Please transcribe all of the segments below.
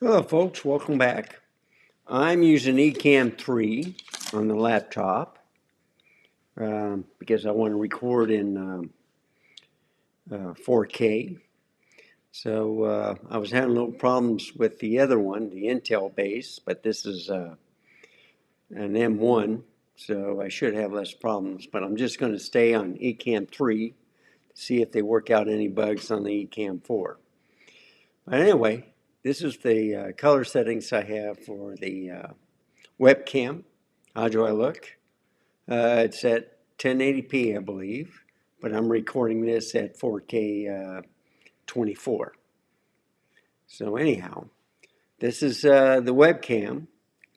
Hello folks, welcome back. I'm using Ecamm 3 on the laptop because I want to record in 4K. So I was having little problems with the other one, the Intel base, but this is an M1, so I should have less problems. But I'm just going to stay on Ecamm 3 to see if they work out any bugs on the Ecamm 4. But anyway, this is the color settings I have for the webcam. How do I look? It's at 1080p, I believe, but I'm recording this at 4K 24. So anyhow, this is the webcam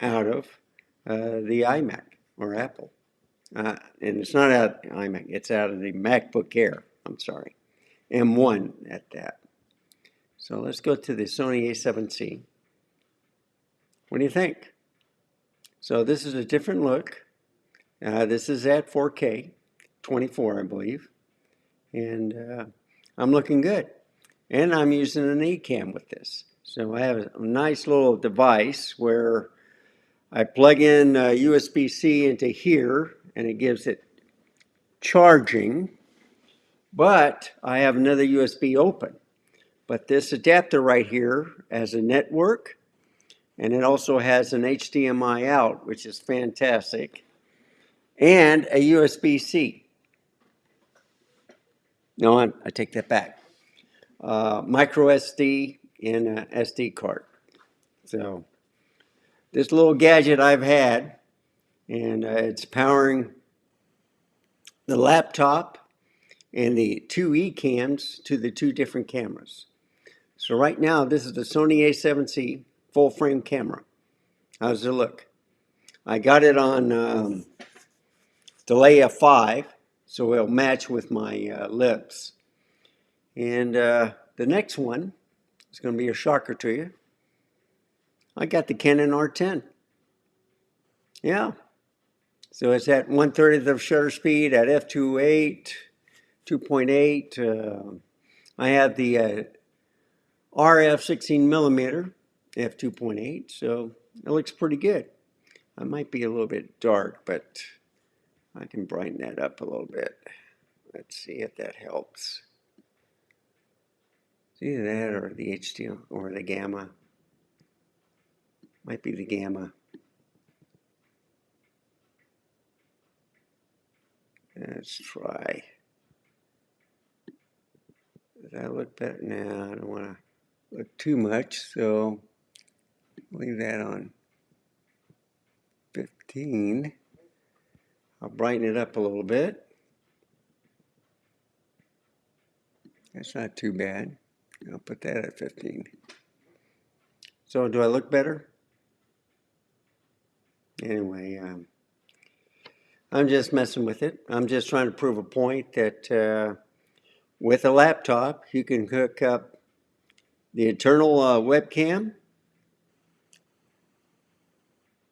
out of the iMac or Apple. And it's not out of iMac, it's out of the MacBook Air. I'm sorry, M1 at that. So let's go to the Sony A7c. What do you think? So this is a different look. This is at 4K, 24 I believe. And I'm looking good. And I'm using an Ecamm with this. So I have a nice little device where I plug in USB-C into here and it gives it charging. But I have another USB open. But this adapter right here has a network, and it also has an HDMI out, which is fantastic, and a USB-C. No, I take that back. Micro SD and a SD card. So this little gadget I've had, and it's powering the laptop and the two Ecamm to the two different cameras. So right now, this is the Sony A7C full frame camera. How does it look? I got it on delay of 5, so it'll match with my lips. And the next one is going to be a shocker to you. I got the Canon R10. Yeah. So it's at 1/30 of shutter speed at f2.8, 2.8. I have the RF 16 millimeter f2.8, so it looks pretty good. I might be a little bit dark, but I can brighten that up a little bit. Let's see if that helps. It's either that or the HDR or the gamma. Might be the gamma. Let's try. Does that look better? No, I don't want to look too much, so leave that on 15. I'll brighten it up a little bit. That's not too bad. I'll put that at 15. So do I look better? Anyway, I'm just messing with it. I'm just trying to prove a point that with a laptop, you can hook up the internal webcam,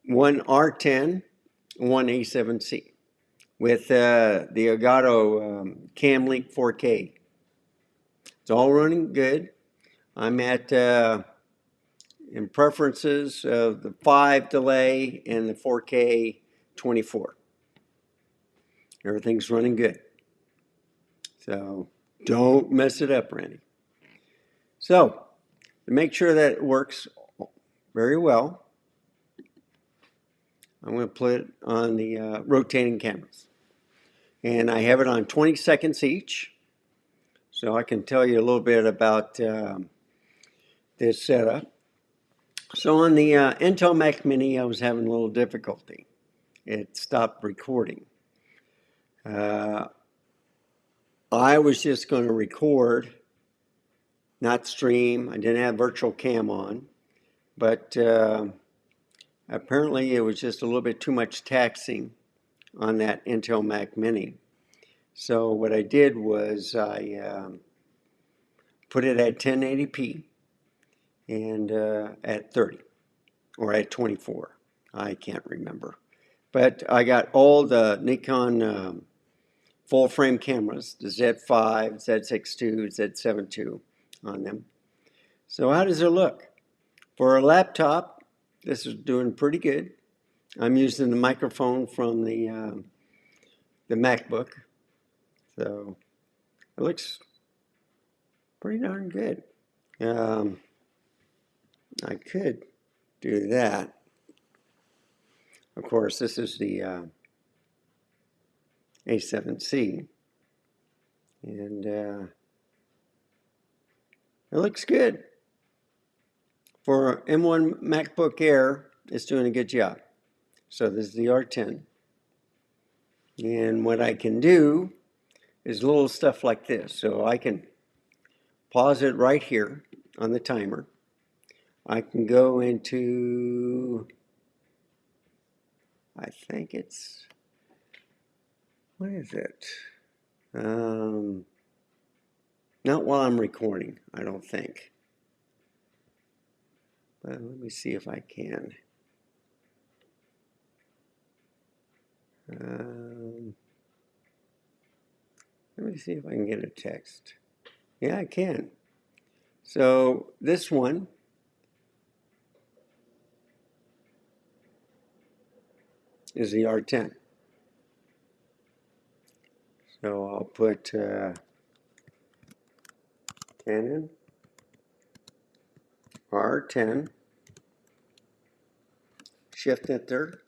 one R10, one A7C, with the Elgato Cam Link 4K. It's all running good. I'm at in preferences of the 5 delay and the 4K 24. Everything's running good. So don't mess it up, Randy. So to make sure that it works very well, I'm going to put it on the rotating cameras. And I have it on 20 seconds each. So I can tell you a little bit about this setup. So on the Intel Mac Mini, I was having a little difficulty. It stopped recording. I was just going to record, not stream. I didn't have virtual cam on, but apparently it was just a little bit too much taxing on that Intel Mac Mini. So what I did was I put it at 1080p and at 30 or at 24. I can't remember. But I got all the Nikon full frame cameras, the Z5, Z6 II, Z7 II on them. So how does it look? For a laptop, this is doing pretty good. I'm using the microphone from the MacBook, so it looks pretty darn good. I could do that. Of course, this is the A7c, and it looks good. For M1 MacBook Air, it's doing a good job. So this is the R10. And what I can do is little stuff like this. So I can pause it right here on the timer. I can go into, I think it's, what is it? Not while I'm recording, I don't think. But let me see if I can. Let me see if I can get a text. Yeah, I can. So this one is the R10. So I'll put Canon R10, shift enter,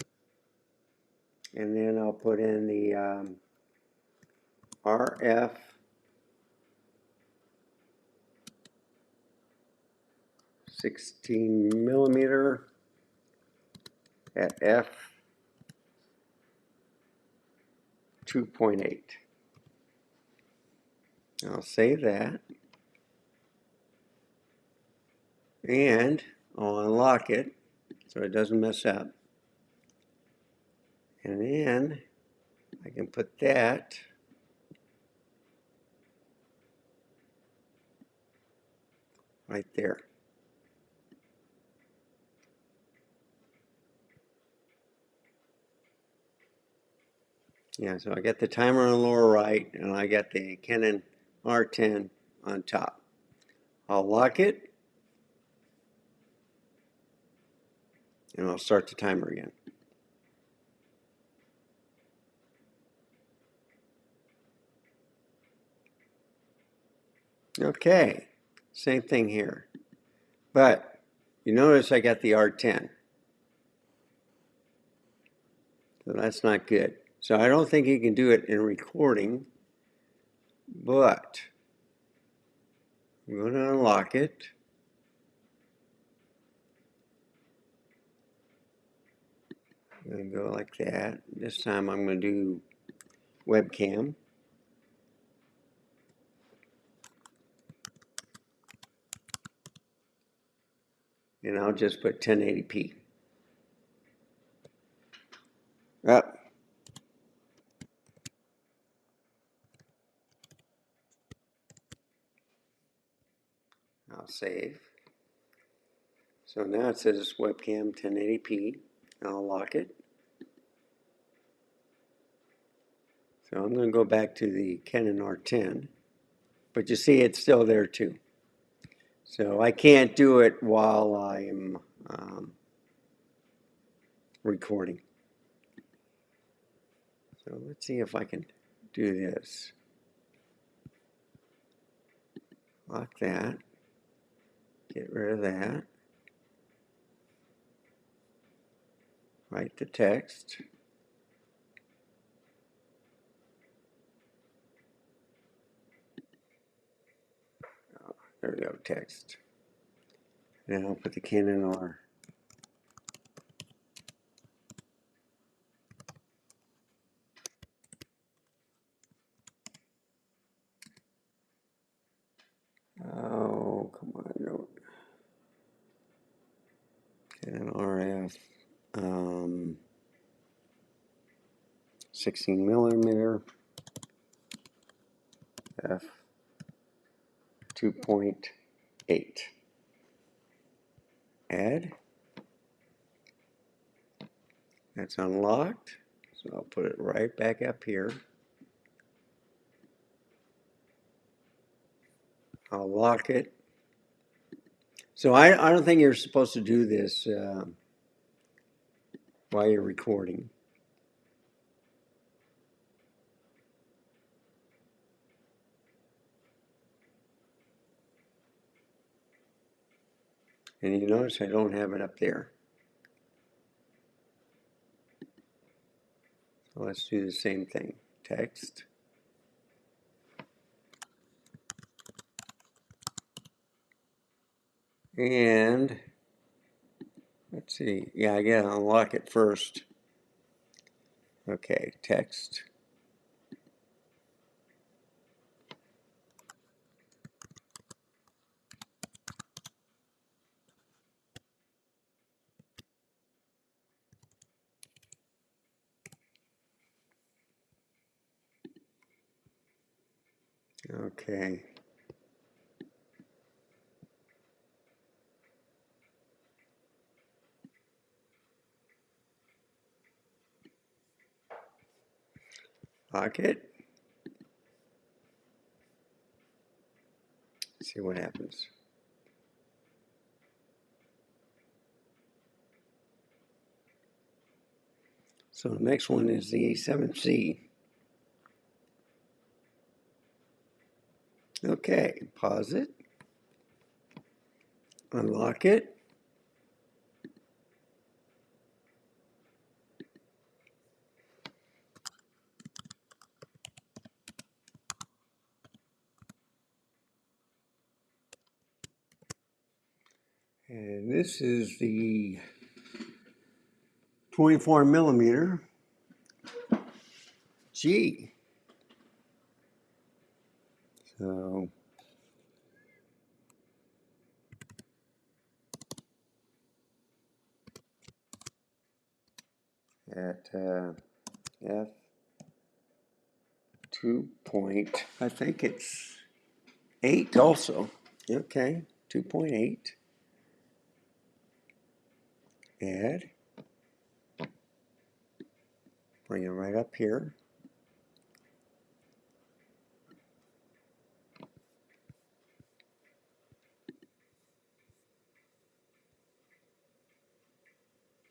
and then I'll put in the RF 16 millimeter at f 2.8. I'll save that, and I'll unlock it so it doesn't mess up, and then I can put that right there. Yeah, so I got the timer on the lower right, and I got the Canon R10 on top. I'll lock it, and I'll start the timer again. Okay, same thing here. But you notice I got the R10. So that's not good. So I don't think you can do it in recording, but I'm going to unlock it. I'm going to go like that. This time I'm going to do webcam. And I'll just put 1080p. Up. I'll save. So now it says webcam 1080p. I'll lock it. So I'm going to go back to the Canon R10. But you see it's still there too. So I can't do it while I'm recording. So let's see if I can do this. Lock that. Get rid of that. Write the text. Oh, there we go, text. And I'll put the Canon R. Oh, come on, no. Canon RF 16 millimeter f 2.8. Add. That's unlocked, so I'll put it right back up here. I'll lock it. So I don't think you're supposed to do this while you're recording. And you notice I don't have it up there. So let's do the same thing. Text. And let's see. Yeah, I gotta unlock it first. Okay, text. Okay. Lock it. See what happens. So the next one is the A7c. Okay, pause it. Unlock it. And this is the 24 millimeter G. So at f 2 point, I think it's 8 also. Okay, 2.8. Add. Bring it right up here.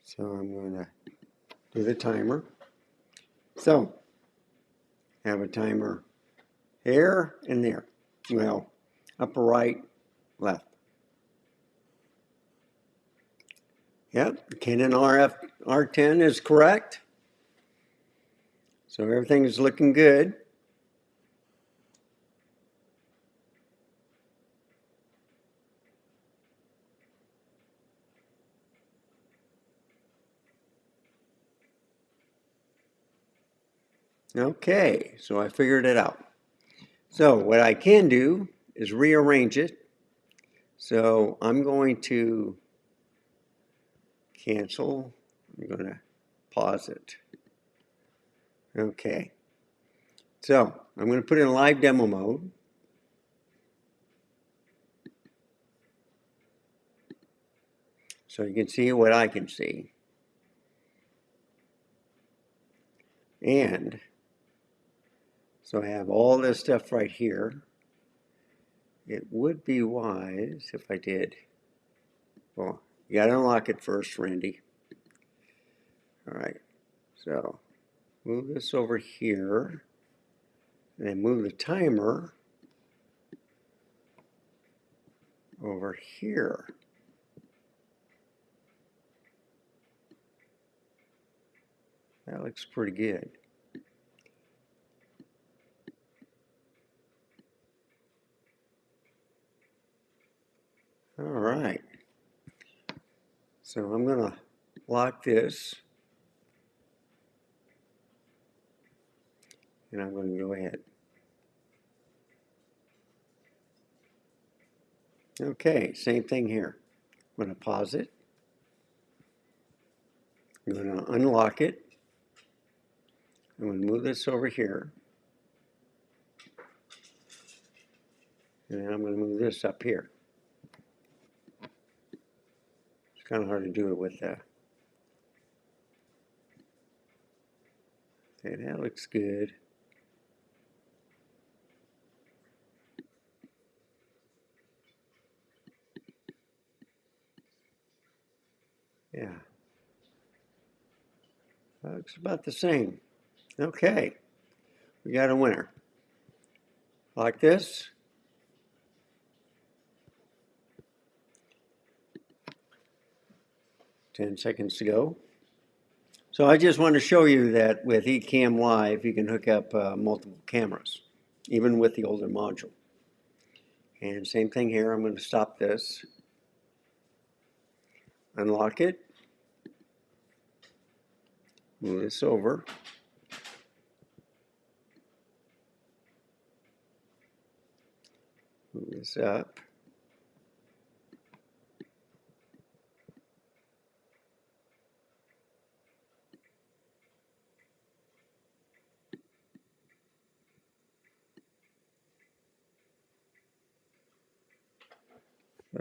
So I'm going to do the timer. So I have a timer here and there. Well, upper right, left. Yep, Canon R10 is correct. So everything is looking good. Okay, so I figured it out. So what I can do is rearrange it. So I'm going to cancel. I'm going to pause it. Okay. So I'm going to put it in live demo mode. So you can see what I can see. And so I have all this stuff right here. It would be wise if I did. Well, you got to unlock it first, Randy. All right. So move this over here. And then move the timer over here. That looks pretty good. All right. So I'm going to lock this. And I'm going to go ahead. Okay, same thing here. I'm going to pause it. I'm going to unlock it. I'm going to move this over here. And then I'm going to move this up here. It's kind of hard to do it with that. Okay, that looks good. Looks about the same. Okay, we got a winner. Like this. 10 seconds to go. So I just want to show you that with Ecamm Live, you can hook up multiple cameras, even with the older module. And same thing here, I'm going to stop this, unlock it, move this over, move this up.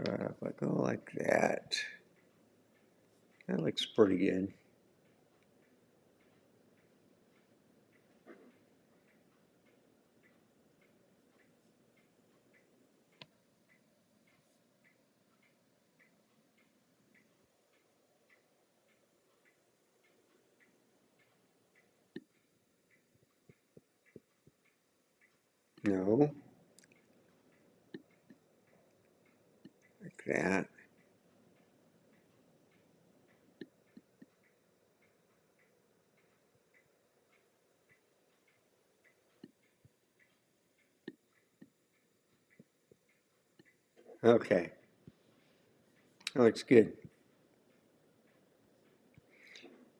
If I go like that, that looks pretty good. No, like that. Okay, that looks good.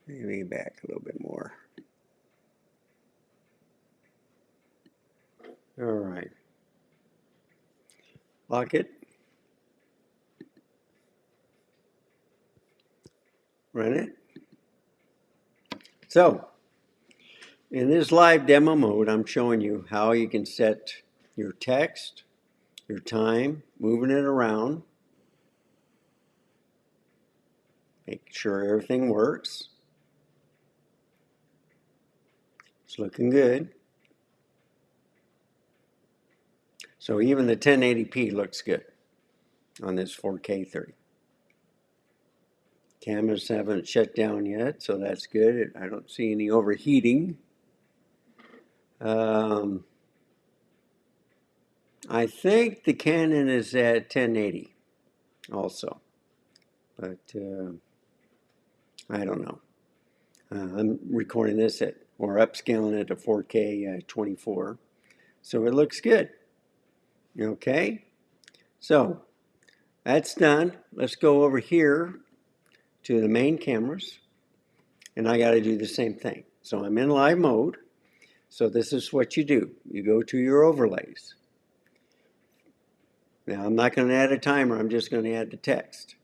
Maybe back a little bit more. All right. Lock it. Run it. So, in this live demo mode, I'm showing you how you can set your text, your time, moving it around, make sure everything works. It's looking good. So even the 1080p looks good on this 4K 30. Cameras haven't shut down yet, so that's good. I don't see any overheating. I think the Canon is at 1080 also, but I don't know. I'm recording this at, or upscaling it to 4K 24, so it looks good. Okay, so that's done. Let's go over here to the main cameras, and I got to do the same thing. So I'm in live mode. So this is what you do. You go to your overlays. Now I'm not going to add a timer. I'm just going to add the text.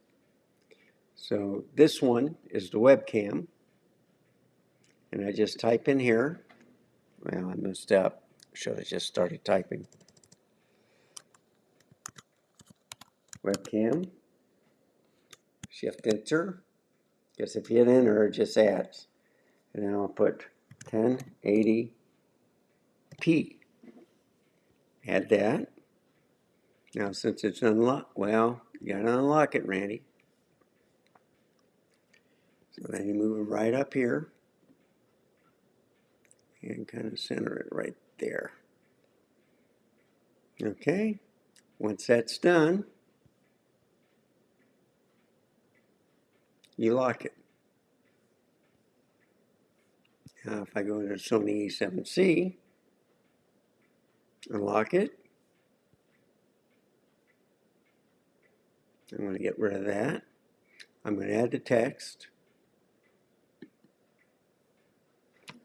So this one is the webcam, and I just type in here. Well, I messed up. Should have just started typing. Webcam. Shift Enter. Guess if you hit Enter, it just adds. And then I'll put 1080p. Add that. Now since it's unlocked, well, you gotta unlock it, Randy. So then you move it right up here and kind of center it right there. Okay, once that's done, you lock it. Now if I go to Sony A7c, unlock it. I'm going to get rid of that. I'm going to add the text.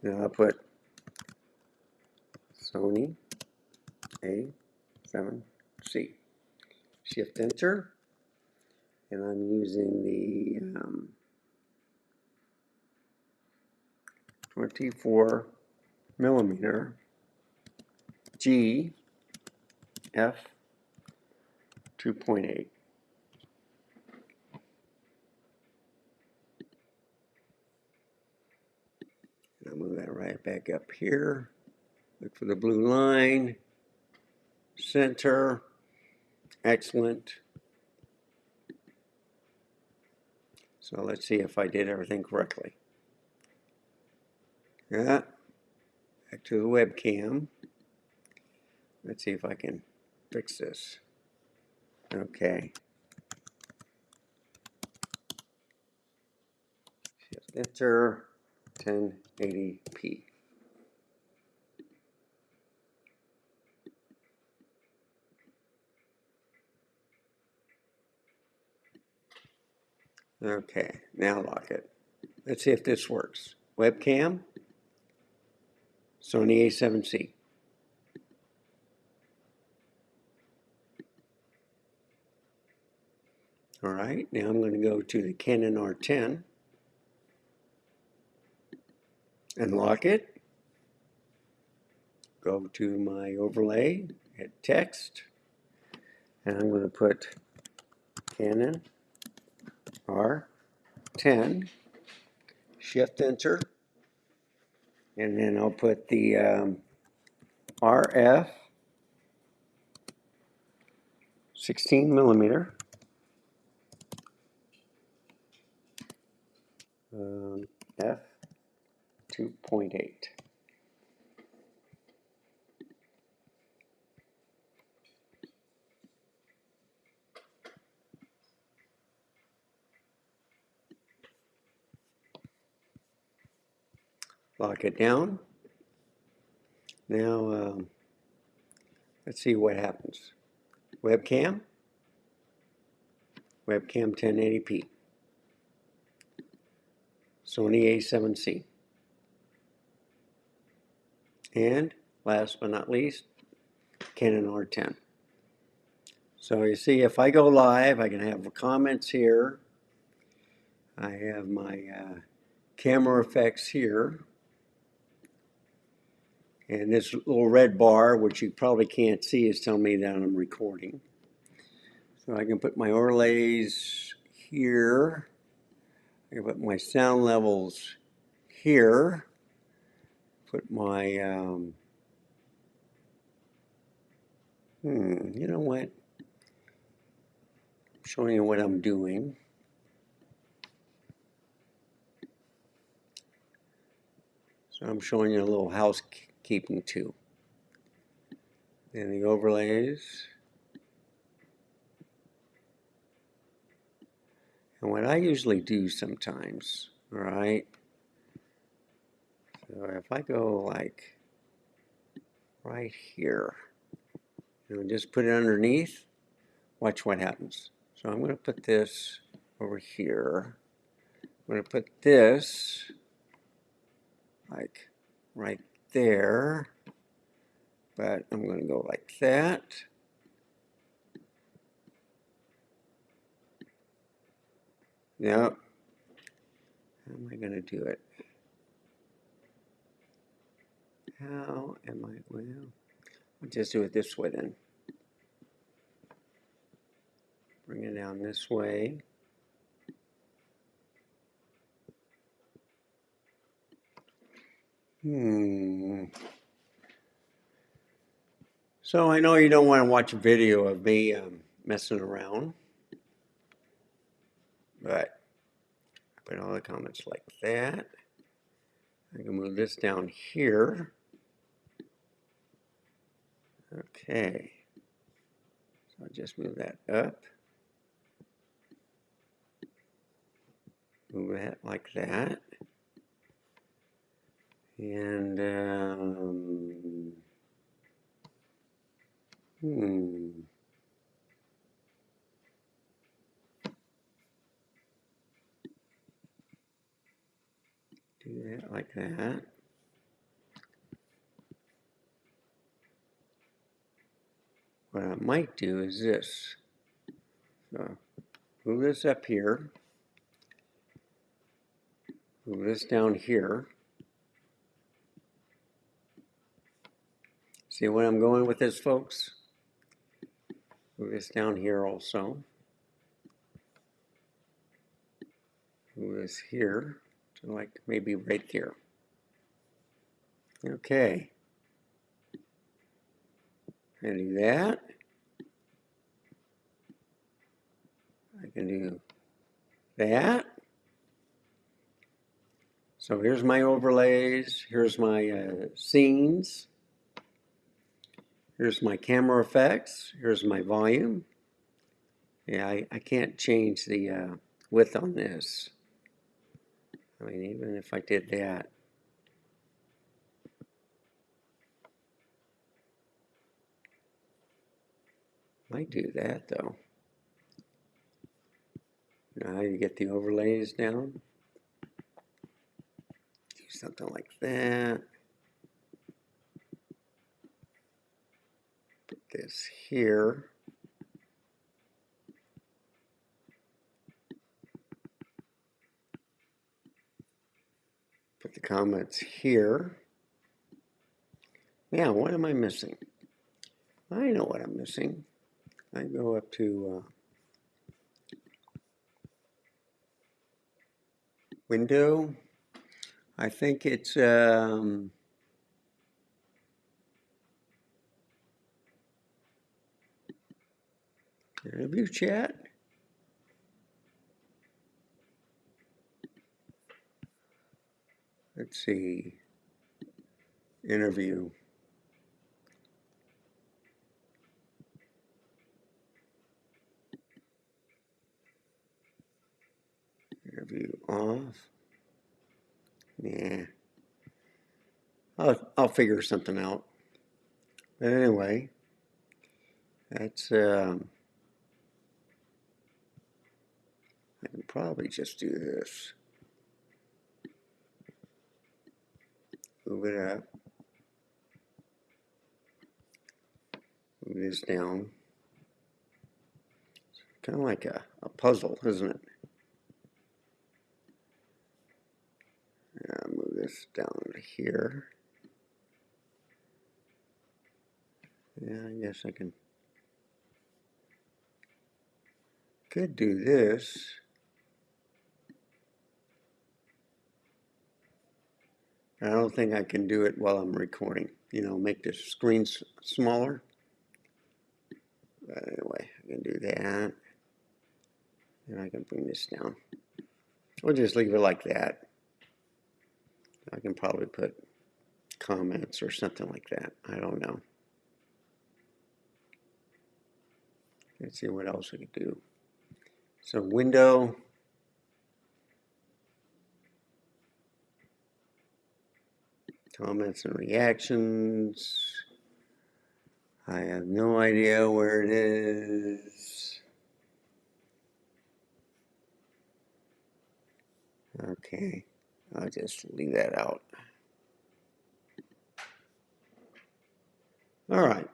Now I'll put Sony A7c. Shift Enter. And I'm using the 24 millimeter G F 2.8. I'll move that right back up here. Look for the blue line. Center. Excellent. So let's see if I did everything correctly. Yeah, back to the webcam. Let's see if I can fix this. Okay. Shift enter 1080p. Okay, now lock it. Let's see if this works. Webcam, Sony A7c. All right, now I'm going to go to the Canon R10 and lock it. Go to my overlay, hit text, and I'm going to put Canon R10, shift enter, and then I'll put the RF 16 millimeter, f 2.8. Lock it down. Now, let's see what happens. Webcam 1080p. Sony A7C. And last but not least, Canon R10. So you see, if I go live, I can have comments here. I have my camera effects here. And this little red bar, which you probably can't see, is telling me that I'm recording. So I can put my overlays here. I can put my sound levels here. Put my, you know what? I'm showing you what I'm doing. So I'm showing you a little housekeeping too. And the overlays. And what I usually do sometimes, all right, so if I go like right here, just put it underneath, watch what happens. So I'm going to put this over here. I'm going to put this like right there, but I'm going to go like that. Yep. How am I going to do it? How am I? Well, I'll just do it this way then. Bring it down this way. So I know you don't want to watch a video of me messing around, but I put all the comments like that. I can move this down here. Okay. So I'll just move that up. Move that like that. And, do that like that. What I might do is this. So move this up here. Move this down here. See what I'm going with this, folks? Move this down here also. Move this here to like maybe right there. Okay. I can do that. I can do that. So here's my overlays, here's my scenes, here's my camera effects, here's my volume. Yeah, I can't change the width on this. I mean, even if I did that. Might do that though. Now you get the overlays down. Do something like that. Put this here. Put the comments here. Yeah, what am I missing? I know what I'm missing. I go up to window. I think it's interview chat. Let's see. Interview. Interview off. Yeah. I'll figure something out. But anyway, that's I can probably just do this. Move it up. Move this down. It's kind of like a puzzle, isn't it? Move this down to here. Yeah, I guess I could do this. I don't think I can do it while I'm recording. You know, make the screen smaller. But anyway, I can do that. And I can bring this down. We'll just leave it like that. I can probably put comments or something like that. I don't know. Let's see what else we can do. So window. Comments and reactions. I have no idea where it is. Okay, I'll just leave that out. All right.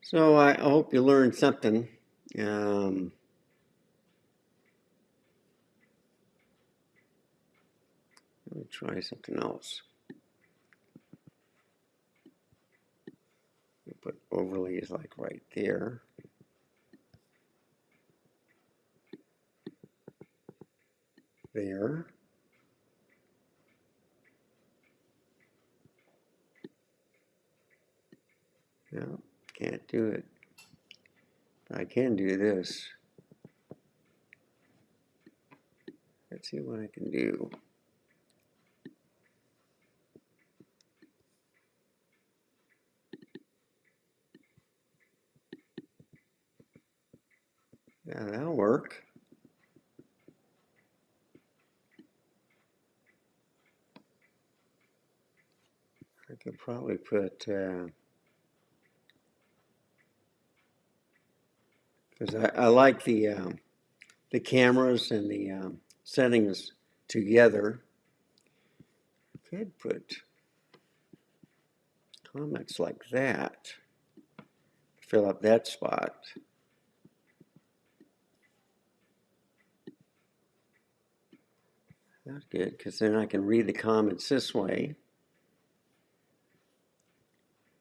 So I hope you learned something. Let me try something else. Put overlays like right there. There. No, can't do it. But I can do this. Let's see what I can do. Yeah, that'll work. I could probably put, because I like the cameras and the settings together. Could put comments like that. Fill up that spot. That's good, because then I can read the comments this way.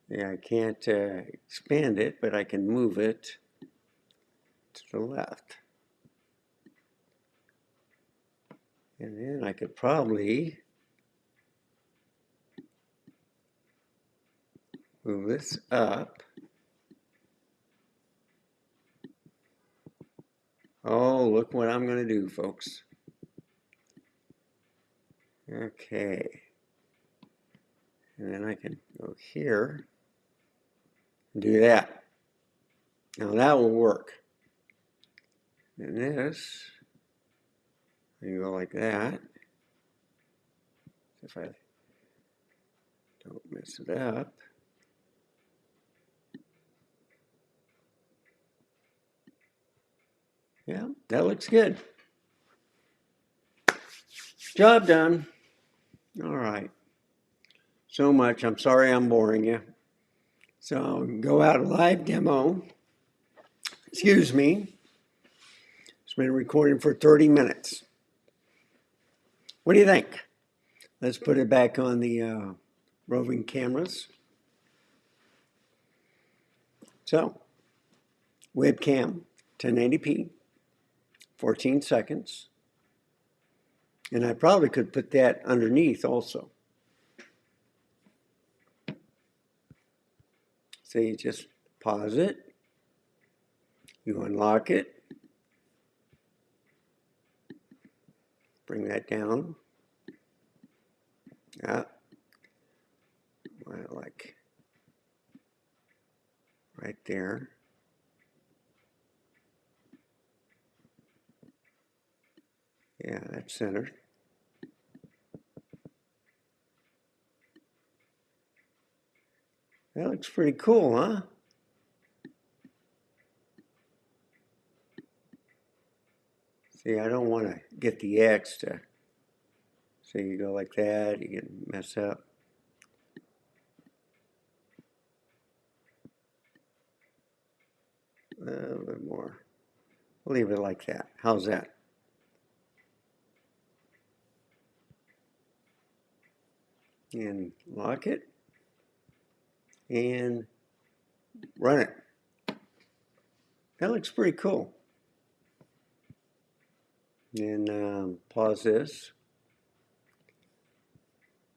Yeah, I can't expand it, but I can move it to the left. And then I could probably move this up. Oh, look what I'm going to do, folks. Okay. And then I can go here and do that. Now that will work. And this, you go like that. If I don't mess it up. Yeah, that looks good. Job done. All right. So much. I'm sorry I'm boring you. So go out a live demo. Excuse me. It's been recording for 30 minutes. What do you think? Let's put it back on the roving cameras. So, webcam, 1080p, 14 seconds. And I probably could put that underneath also. So you just pause it. You unlock it. Bring that down. Yeah. Like right there. Yeah, that's centered. That looks pretty cool, huh? See, I don't want to get the X to, so you go like that, you can mess up. A little bit more. We'll leave it like that. How's that? And lock it and run it. That looks pretty cool. And pause this,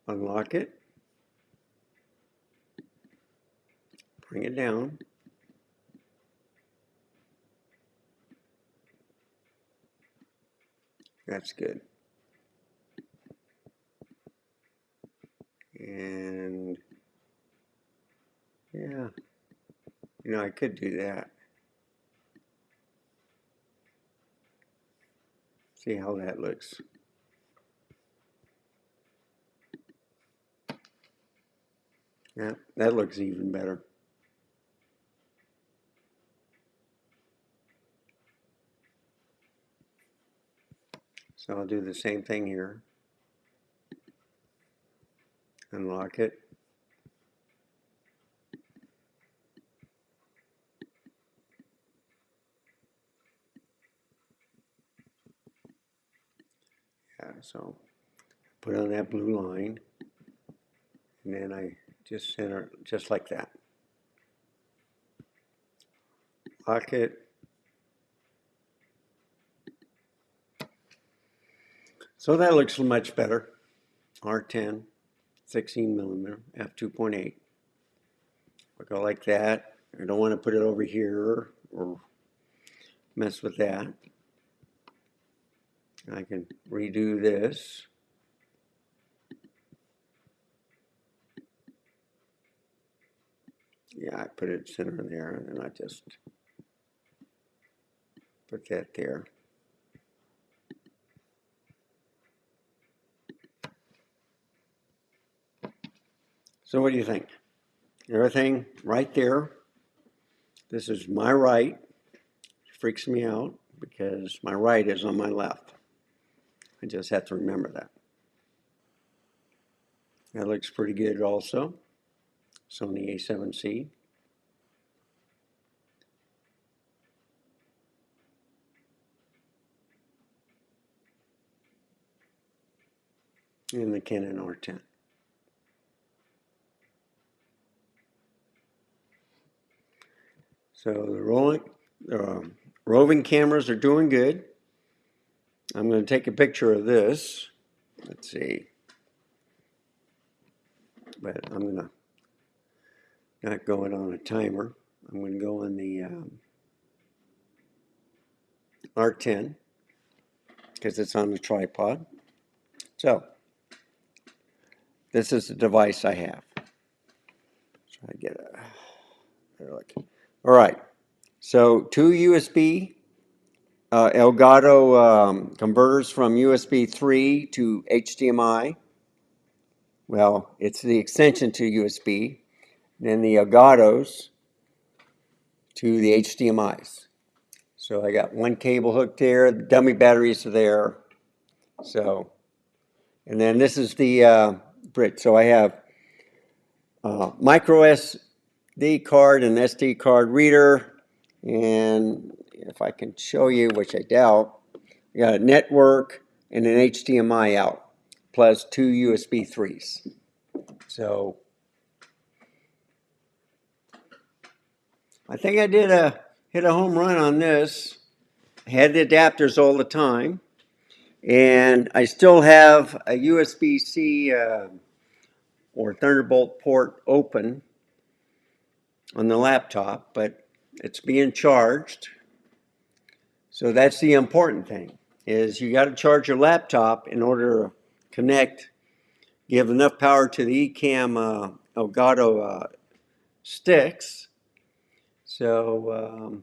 unlock it, bring it down. That's good. And yeah, I could do that. See how that looks. Yeah, that looks even better. So I'll do the same thing here. Unlock it. Yeah, so put on that blue line. And then I just center just like that. Lock it. So that looks much better. R10, 16 millimeter, f2.8. We'll go like that. I don't want to put it over here or mess with that. I can redo this. Yeah, I put it center there, and then I just put that there. So what do you think? Everything right there. This is my right. It freaks me out because my right is on my left. I just have to remember that. That looks pretty good also. Sony A7c. And the Canon R10. So the roving cameras are doing good. I'm going to take a picture of this. Let's see. But I'm going to not go it on a timer. I'm going to go on the R10 because it's on the tripod. So this is the device I have. Try to get a look. All right. So two USB Elgato converters from USB 3 to HDMI. Well, it's the extension to USB. Then the Elgatos to the HDMIs. So I got one cable hooked there. The dummy batteries are there. So, and then this is the brick. So I have micro SD card and SD card reader. And if I can show you, which I doubt, I got a network and an HDMI out, plus two USB 3s. So I think I did hit a home run on this. I had the adapters all the time. And I still have a USB-C or Thunderbolt port open on the laptop, but it's being charged. So that's the important thing, is you got to charge your laptop in order to connect, give enough power to the Ecamm Elgato sticks. So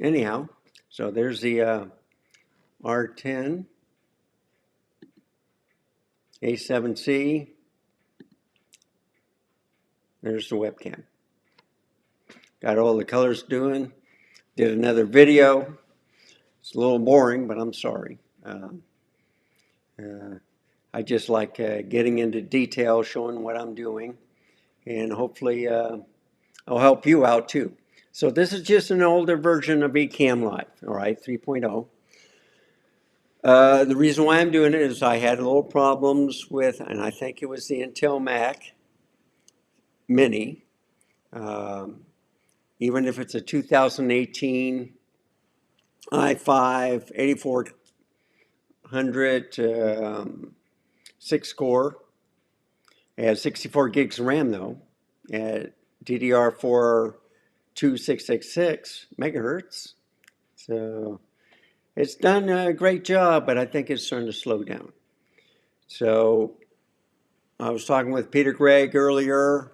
anyhow, so there's the R10, A7c. There's the webcam. Got all the colors doing. Did another video. It's a little boring, but I'm sorry. I just like getting into detail, showing what I'm doing, and hopefully I'll help you out too. So this is just an older version of Ecamm Live, all right, 3.0. The reason why I'm doing it is I had little problems with, and I think it was the Intel Mac Mini. Even if it's a 2018 i5 8400 6-core. It has 64 gigs of RAM though, at DDR4 2666 megahertz. So it's done a great job, but I think it's starting to slow down. So I was talking with Peter Gregg earlier.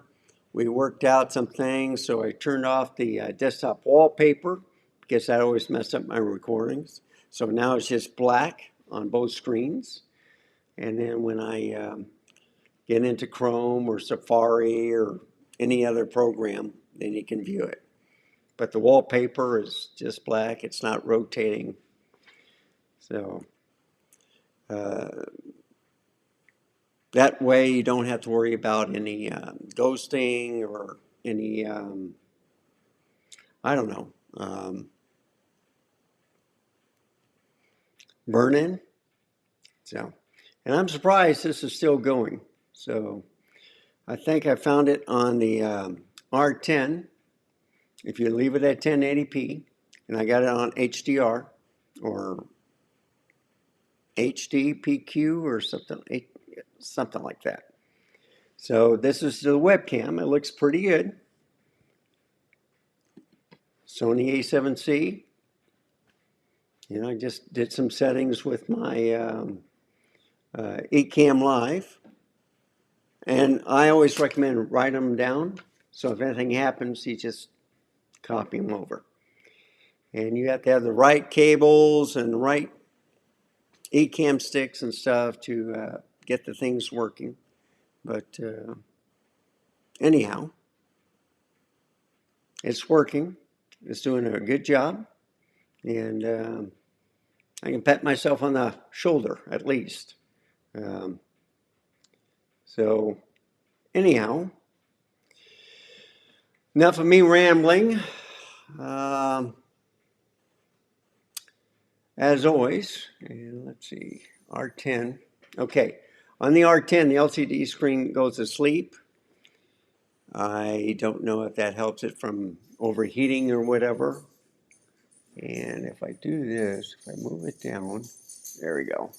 We worked out some things, so I turned off the desktop wallpaper because that always messed up my recordings. So now it's just black on both screens. And then when I get into Chrome or Safari or any other program, then you can view it. But the wallpaper is just black. It's not rotating. So that way you don't have to worry about any ghosting or any, I don't know, burn-in. So, and I'm surprised this is still going. So I think I found it on the R10. If you leave it at 1080p, and I got it on HDR or HDPQ or something like that. So this is the webcam. It looks pretty good. Sony A7c. You know, I just did some settings with my Ecamm Live. And I always recommend write them down. So if anything happens, you just copy them over. And you have to have the right cables and the right Ecamm sticks and stuff to get the things working. But anyhow, it's working. It's doing a good job. And I can pat myself on the shoulder at least. So anyhow, enough of me rambling. As always, and let's see, R10. Okay, on the R10, the LCD screen goes to sleep. I don't know if that helps it from overheating or whatever. And if I do this, if I move it down, there we go.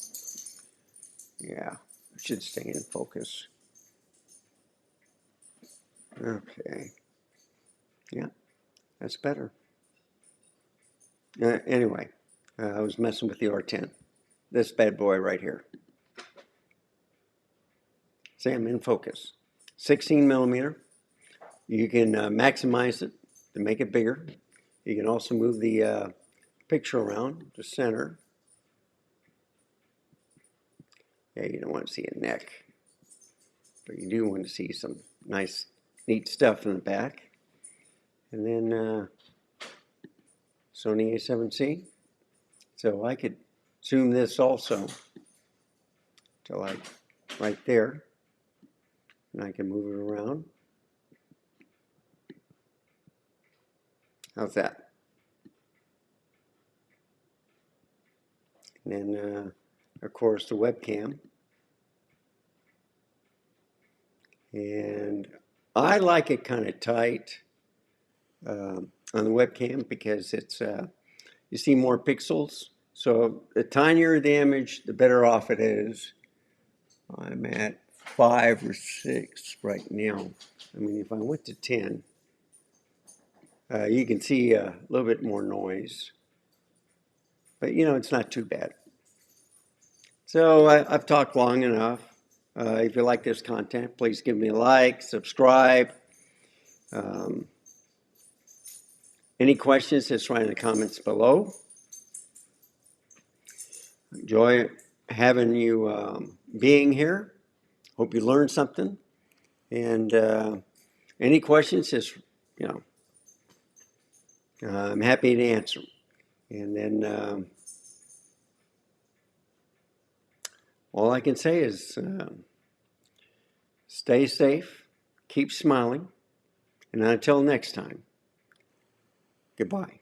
Yeah, it should stay in focus. Okay. Yeah, that's better. Anyway, I was messing with the R10. This bad boy right here. Sam, in focus. 16 millimeter. You can maximize it to make it bigger. You can also move the picture around to center. Yeah, you don't want to see a neck, but you do want to see some nice, neat stuff in the back. And then Sony A7c. So I could zoom this also to like right there, and I can move it around. How's that? And then, of course, the webcam. And I like it kind of tight on the webcam because it's you see more pixels. So the tinier the image, the better off it is. I'm at 5 or 6 right now. I mean, if I went to 10, you can see a little bit more noise. But, you know, it's not too bad. So I've talked long enough. If you like this content, please give me a like, subscribe. Any questions, just write in the comments below. Enjoy having you being here. Hope you learned something. And any questions, just, you know, I'm happy to answer them. And then all I can say is stay safe, keep smiling, and until next time, goodbye.